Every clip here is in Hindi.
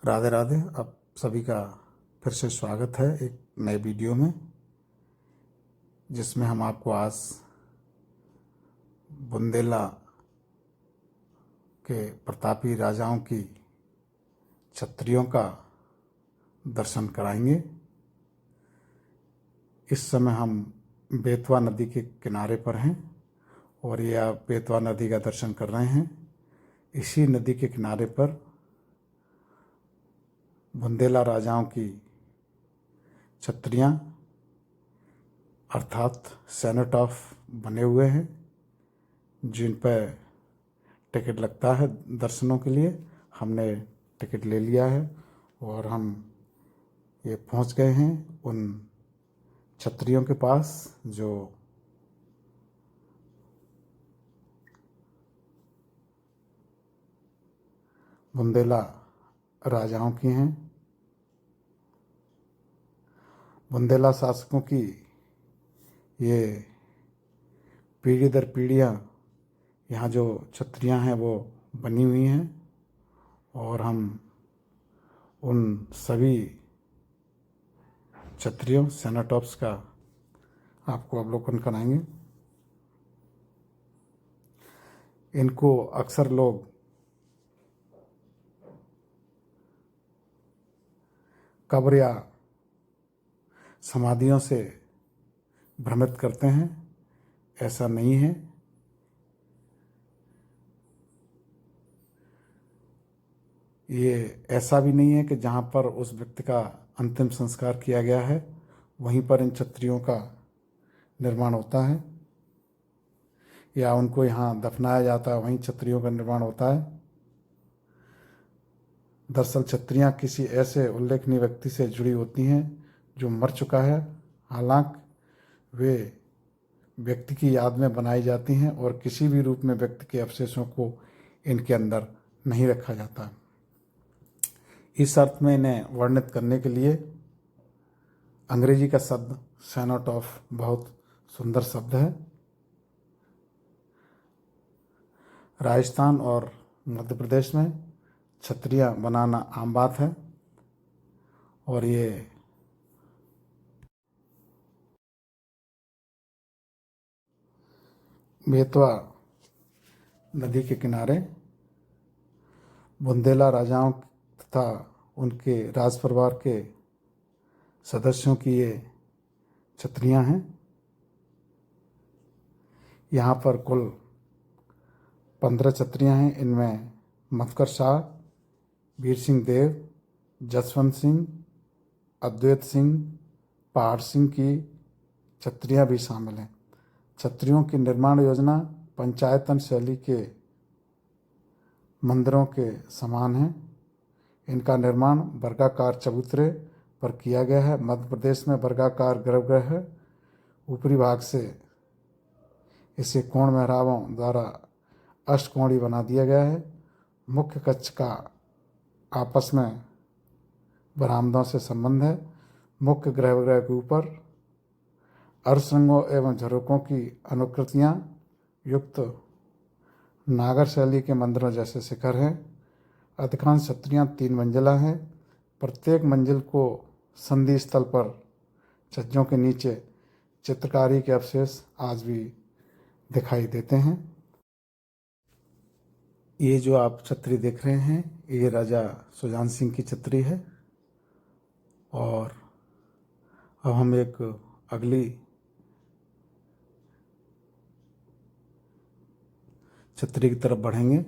राधे राधे। आप सभी का फिर से स्वागत है एक नए वीडियो में, जिसमें हम आपको आज बुंदेला के प्रतापी राजाओं की छत्रियों का दर्शन कराएंगे। इस समय हम बेतवा नदी के किनारे पर हैं और ये आप बेतवा नदी का दर्शन कर रहे हैं। इसी नदी के किनारे पर बुंदेला राजाओं की छत्रियाँ अर्थात सेनेट ऑफ बने हुए हैं, जिन पर टिकट लगता है दर्शनों के लिए। हमने टिकट ले लिया है और हम ये पहुंच गए हैं उन छत्रियों के पास जो बुंदेला राजाओं की हैं। बुंदेला शासकों की ये पीढ़ी दर पीढ़ियाँ यहाँ जो छत्रियाँ हैं वो बनी हुई हैं और हम उन सभी छत्रियों सेनाटॉप्स का आपको अवलोकन कराएंगे। इनको अक्सर लोग कब्र या समाधियों से भ्रमित करते हैं। ऐसा नहीं है। ये ऐसा भी नहीं है कि जहाँ पर उस व्यक्ति का अंतिम संस्कार किया गया है वहीं पर इन छत्रियों का निर्माण होता है, या उनको यहाँ दफनाया जाता है वहीं छत्रियों का निर्माण होता है। दरअसल छत्रियाँ किसी ऐसे उल्लेखनीय व्यक्ति से जुड़ी होती हैं जो मर चुका है, हालांकि वे व्यक्ति की याद में बनाई जाती हैं और किसी भी रूप में व्यक्ति के अवशेषों को इनके अंदर नहीं रखा जाता। इस अर्थ में इन्हें वर्णित करने के लिए अंग्रेजी का शब्द सेनेट ऑफ बहुत सुंदर शब्द है। राजस्थान और मध्य प्रदेश में छत्रियाँ बनाना आम बात है और ये बेतवा नदी के किनारे बुंदेला राजाओं तथा उनके राज परिवार के सदस्यों की ये छत्रियाँ हैं। यहाँ पर कुल 15 छत्रियाँ हैं। इनमें मधुकर शाह, वीर सिंह देव, जसवंत सिंह, अद्वैत सिंह, पहाड़ सिंह की छत्रियाँ भी शामिल हैं। छत्रियों की निर्माण योजना पंचायतन शैली के मंदिरों के समान है। इनका निर्माण वर्गाकार चबूतरे पर किया गया है। मध्य प्रदेश में वर्गाकार गर्भगृह है। ऊपरी भाग से इसे कोण मेहराबों द्वारा अष्टकोणीय बना दिया गया है। मुख्य कक्ष का आपस में बरामदों से संबंध है। मुख्य गर्भगृह के ऊपर अर्धशृंगों एवं झरोकों की अनुकृतियाँ युक्त नागर शैली के मंदिरों जैसे शिखर हैं। अधिकांश छत्रियाँ 3 मंजिला हैं। प्रत्येक मंजिल को संधि स्थल पर छज्जों के नीचे चित्रकारी के अवशेष आज भी दिखाई देते हैं। ये जो आप छतरी देख रहे हैं ये राजा सुजान सिंह की छतरी है। और अब हम एक अगली छतरी की तरफ बढ़ेंगे।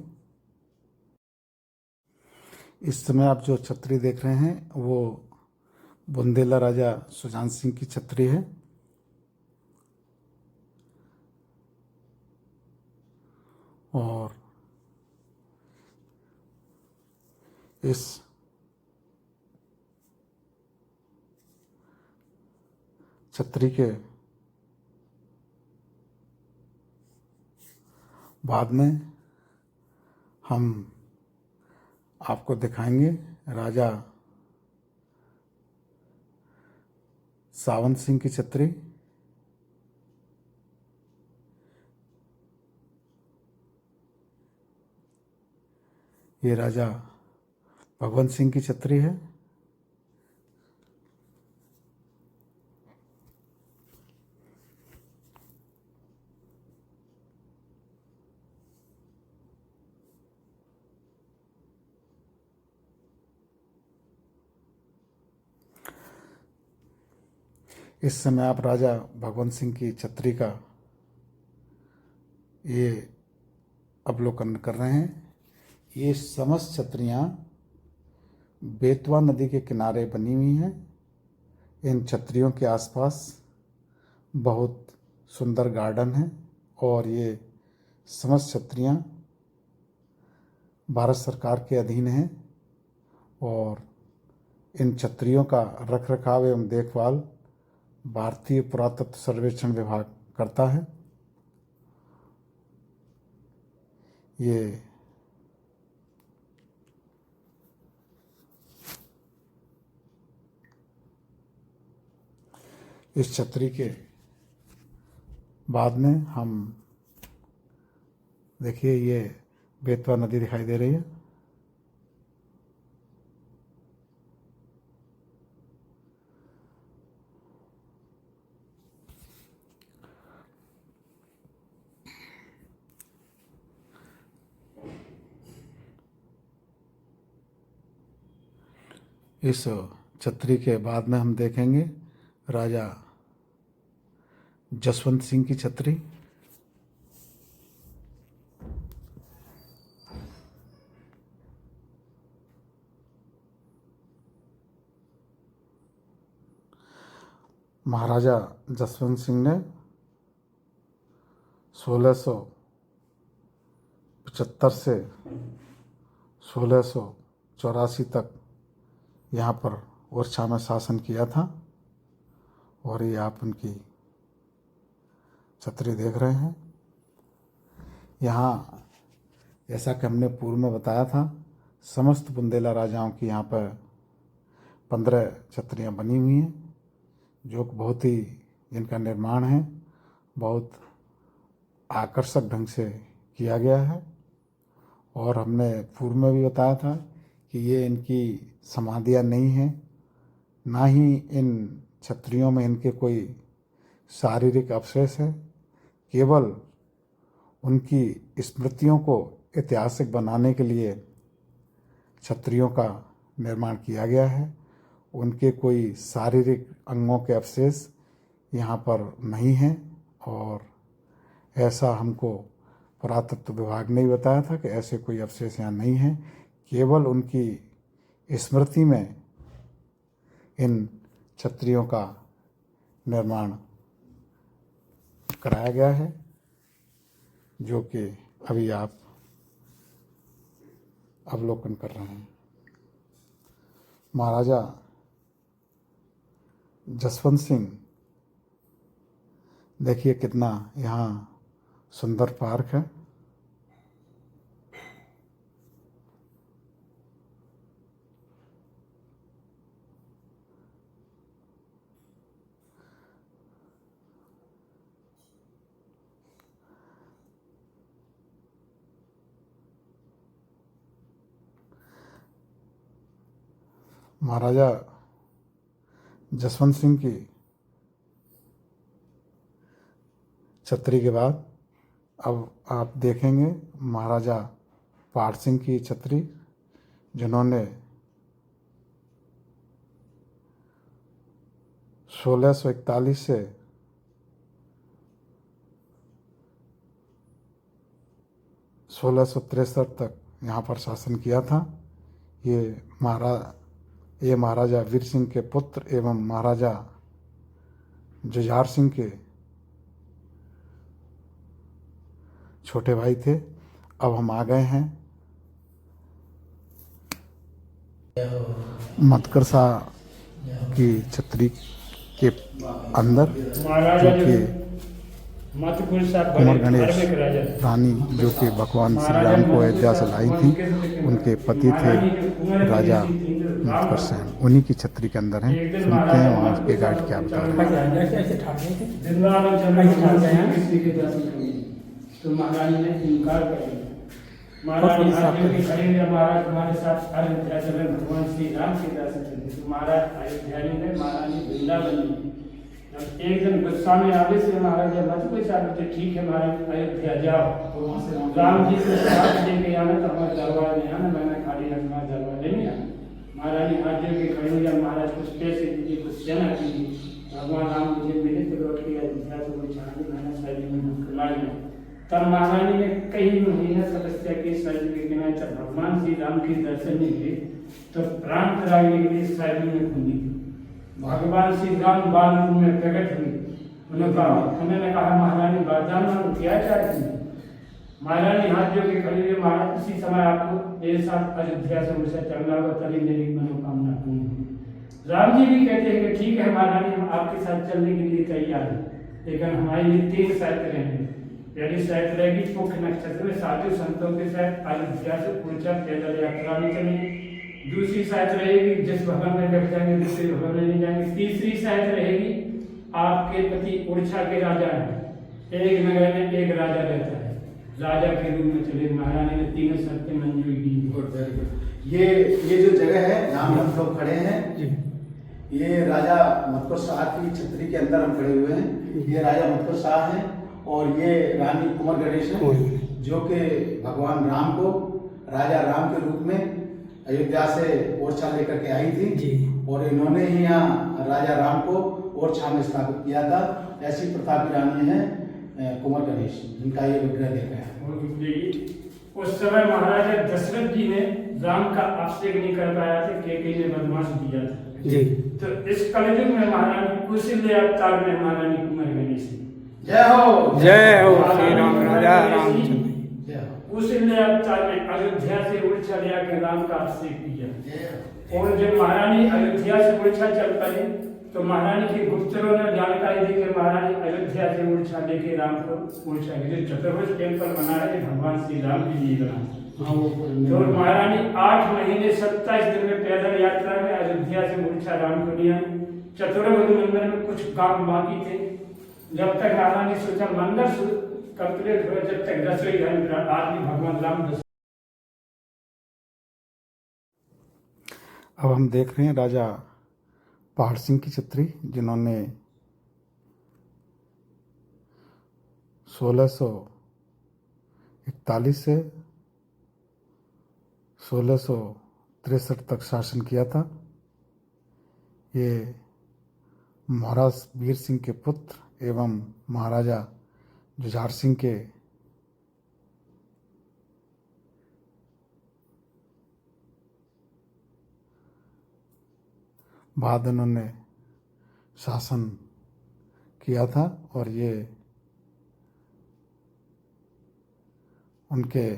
इस समय आप जो छतरी देख रहे हैं वो बुंदेला राजा सुजान सिंह की छतरी है। और इस छतरी के बाद में हम आपको दिखाएंगे राजा सावंत सिंह की छतरी। ये राजा भगवंत सिंह की छतरी है। इस समय आप राजा भगवंत सिंह की छतरी का ये अवलोकन कर रहे हैं। ये समस्त छतरियाँ बेतवा नदी के किनारे बनी हुई हैं। इन छतरियों के आसपास बहुत सुंदर गार्डन है और ये समस्त छतरियाँ भारत सरकार के अधीन हैं और इन छतरियों का रखरखाव एवं देखभाल भारतीय पुरातत्व सर्वेक्षण विभाग करता है। ये इस छतरी के बाद में हम देखिए ये बेतवा नदी दिखाई दे रही है। इस छतरी के बाद में हम देखेंगे राजा जसवंत सिंह की छतरी। महाराजा जसवंत सिंह ने 1675 से 1684 तक यहाँ पर ओरछा में शासन किया था और ये आप उनकी छतरी देख रहे हैं। यहाँ जैसा कि हमने पूर्व में बताया था, समस्त बुंदेला राजाओं की यहाँ पर 15 छतरियाँ बनी हुई हैं, जो बहुत ही जिनका निर्माण है बहुत आकर्षक ढंग से किया गया है। और हमने पूर्व में भी बताया था कि ये इनकी समाधियाँ नहीं हैं, ना ही इन छतरियों में इनके कोई शारीरिक अवशेष है। केवल उनकी स्मृतियों को ऐतिहासिक बनाने के लिए छतरियों का निर्माण किया गया है। उनके कोई शारीरिक अंगों के अवशेष यहाँ पर नहीं हैं और ऐसा हमको पुरातत्व विभाग ने भी बताया था कि ऐसे कोई अवशेष यहाँ नहीं हैं। केवल उनकी स्मृति में इन छतरियों का निर्माण कराया गया है, जो कि अभी आप अवलोकन कर रहे हैं। महाराजा जसवंत सिंह, देखिए कितना यहाँ सुंदर पार्क है। महाराजा जसवंत सिंह की छतरी के बाद अब आप देखेंगे महाराजा पाट सिंह की छतरी, जिन्होंने 1641 से 1663 तक यहाँ पर शासन किया था। ये महाराजा वीर सिंह के पुत्र एवं महाराजा जुझार सिंह के छोटे भाई थे। अब हम आ गए हैं मतकरसा की छतरी के अंदर, जो कि कुंवर गणेश रानी, जो कि भगवान श्री राम को अयोध्या से लाई थी, उनके पति थे राजा मतकरसा। उन्हीं की छतरी के अंदर हैं। सुनते हैं वहाँ के गाइड क्या बता रहे हैं। तो महारानी ने इनकार कर दिया। महाराज अयोध्या के खड़े महाराज तुम्हारे साथ अयोध्या चले भगवान श्री राम के दर्शन करने। तो महाराज अयोध्या में महारानी वृंदावन में जब एक दिन गुस्सा में आगे से महाराज जब मत कोई साहब बोलते ठीक है महाराज अयोध्या जाओ, तो वहाँ से राम जी को साथ लेके आना, तो हमारा दरबार नहीं आना, मैंने खाली रखना दरबार नहीं आना। महारानी हाथ जोड़ के खड़ी हुई, महाराज कुछ पैसे दीजिए, कुछ सेना कीजिए, भगवान राम मुझे मिले तो लौट के अयोध्या से वो छाने मैंने शैली में ढूंढ लिया। तब महारानी ने कई महीने तपस्या की शैली के किनारे, जब भगवान श्री राम के दर्शन नहीं हुए तो प्राण त्यागने के लिए शैली में घूमी। भगवान श्री राम बाल रूप में प्रकट हुए। उन्होंने कहा महारानी वरदान मांगो, क्या चाहती है? महारानी हाथ जोड़ के खड़ी हुई, महाराज उसी समय आपको मेरे साथ अयोध्या से मुझसे चलना होगा, तभी मेरी मनोकामना पूर्ण होगी। राम जी भी कहते हैं कि ठीक है महारानी, हम आपके साथ चलने के लिए तैयार हैं, लेकिन हमारे लिए 3 शर्त रहेंगे। पहली शर्त रहेगी पुख नक्षत्र में साधु संतों के साथ अयोध्या से ऊर्जा पैदल यात्रा में चलेंगे। दूसरी शर्त रहेगी जिस भवन में बैठ जाएंगे दूसरे भवन में नहीं जाएंगे। तीसरी शर्त रहेगी आपके पति उड़ीसा के राजा हैं, एक नगर में एक राजा रहता है, राजा के रूप में चले। महारानी ने 3 शर्तें मंजूर की। ये जो जगह है जहाँ हम लोग खड़े हैं, ये राजा मतको शाह की छतरी के अंदर हम खड़े हुए हैं। ये राजा मतको शाह हैं और ये रानी कुंवर गणेश हैं, जो कि भगवान राम को राजा राम के रूप में अयोध्या से ओरछा लेकर के आई थी और इन्होंने ही यहाँ राजा राम को ओरछा में स्थापित किया था। ऐसी प्रथा की रानी है कुंवर गणेश, जिनका ये विग्रह देखा है। उस समय महाराजा दशरथ जी ने राम का अभिषेक नहीं कर पाया था, केकई ने बदमाश दिया था जी। तो इस कलयुग में महारानी कौशल्या अवतार में महारानी कुंवर गणेश, जय हो श्री राम राजा रामचंद्र। कौशल्या अवतार में अयोध्या से उड़ीसा ले आकर राम का अभिषेक किया। और जब महारानी अयोध्या से उड़ीसा चल पड़े तो महारानी के गुप्तरों ने जानकारी दी कि महारानी अयोध्या से उड़ीसा लेके राम को उड़ीसा जो चतुर्भुज टेम्पल बना है भगवान श्री राम के लिए बना। तो महारानी 8 महीने 27 दिन में पैदल यात्रा में अयोध्या से उड़ीसा राम को लिया। चतुर्भुज मंदिर में कुछ काम बाकी थे, जब तक महारानी सोचा मंदिर कंप्लीट हो, जब तक रसोई घर में आदमी भगवान राम। अब हम देख रहे हैं राजा पहाड़ सिंह की छतरी, जिन्होंने 1641 से 1663 तक शासन किया था। ये महाराज वीर सिंह के पुत्र एवं महाराजा जुझार सिंह के बाद उन्होंने शासन किया था और ये उनके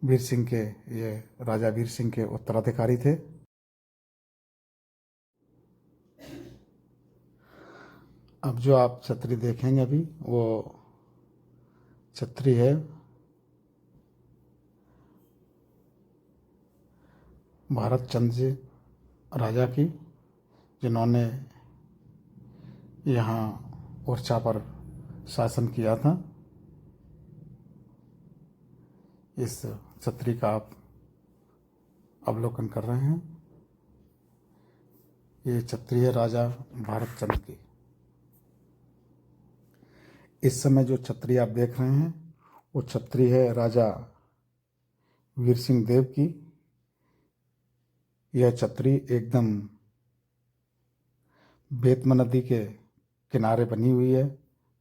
वीर सिंह के, ये राजा वीर सिंह के उत्तराधिकारी थे। अब जो आप छतरी देखेंगे अभी, वो छतरी है भारत चंद्र जी राजा की, जिन्होंने यहाँ ओरछा पर शासन किया था। इस छतरी का आप अवलोकन कर रहे हैं। ये छतरी है राजा भारत चंद्र की। इस समय जो छतरी आप देख रहे हैं वो छतरी है राजा वीर सिंह देव की। यह छतरी एकदम बेतवा नदी के किनारे बनी हुई है।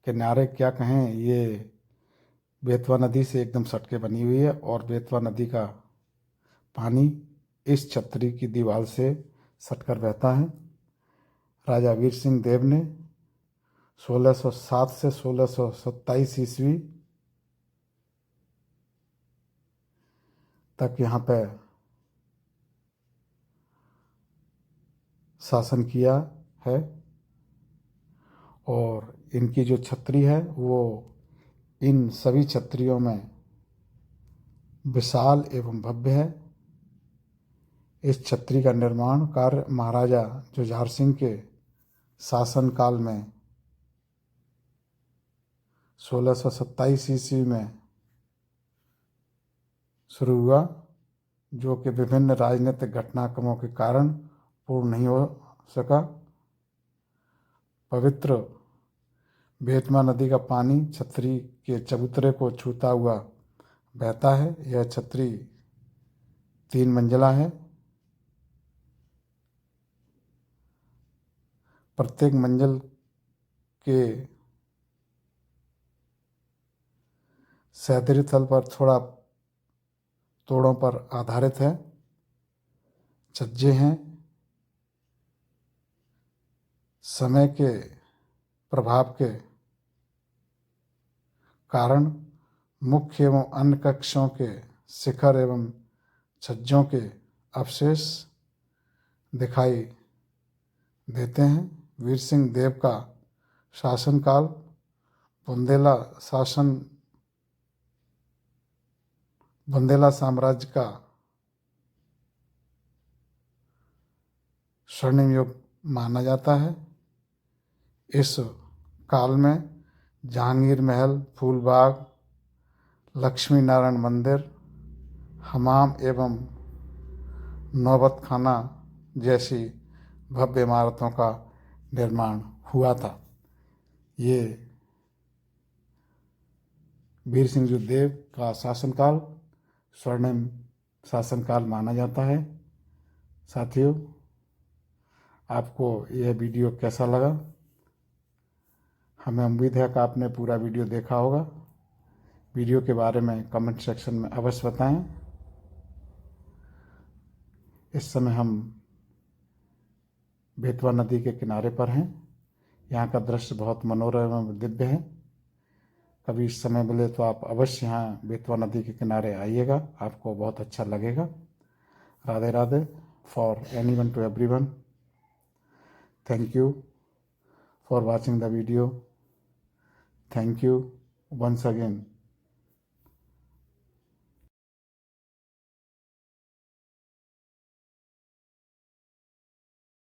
किनारे क्या कहें, ये बेतवा नदी से एकदम सटके बनी हुई है और बेतवा नदी का पानी इस छतरी की दीवार से सटकर बहता है। राजा वीर सिंह देव ने 1607 से 1627 ईस्वी तक यहाँ पे शासन किया है और इनकी जो छतरी है वो इन सभी छतरियों में विशाल एवं भव्य है। इस छतरी का निर्माण कार्य महाराजा जुझार सिंह के शासनकाल में 1627 ईस्वी में शुरू हुआ, जो कि विभिन्न राजनीतिक घटनाक्रमों के कारण पूर्ण नहीं हो सका। पवित्र बेतवा नदी का पानी छतरी के चबूतरे को छूता हुआ बहता है। यह छतरी 3 मंजिला है। प्रत्येक मंजिल के सैदरी तल पर थोड़ा तोड़ों पर आधारित है। छज्जे हैं। समय के प्रभाव के कारण मुख्य एवं अन्य कक्षों के शिखर एवं छज्जों के अवशेष दिखाई देते हैं। वीर सिंह देव का शासनकाल बुंदेला साम्राज्य का स्वर्णिम युग माना जाता है। इस काल में जहांगीर महल, फूलबाग, लक्ष्मी नारायण मंदिर, हमाम एवं नौबत खाना जैसी भव्य इमारतों का निर्माण हुआ था। ये वीर सिंह देव का शासनकाल स्वर्णिम शासनकाल माना जाता है। साथियों, आपको यह वीडियो कैसा लगा? हमें उम्मीद है कि आपने पूरा वीडियो देखा होगा। वीडियो के बारे में कमेंट सेक्शन में अवश्य बताएं। इस समय हम बेतवा नदी के किनारे पर हैं। यहाँ का दृश्य बहुत मनोरम एवं दिव्य है। कभी इस समय मिले तो आप अवश्य यहाँ बेतवा नदी के किनारे आइएगा, आपको बहुत अच्छा लगेगा। Radhe Radhe. For anyone to everyone, thank you for watching the video. Thank you once again.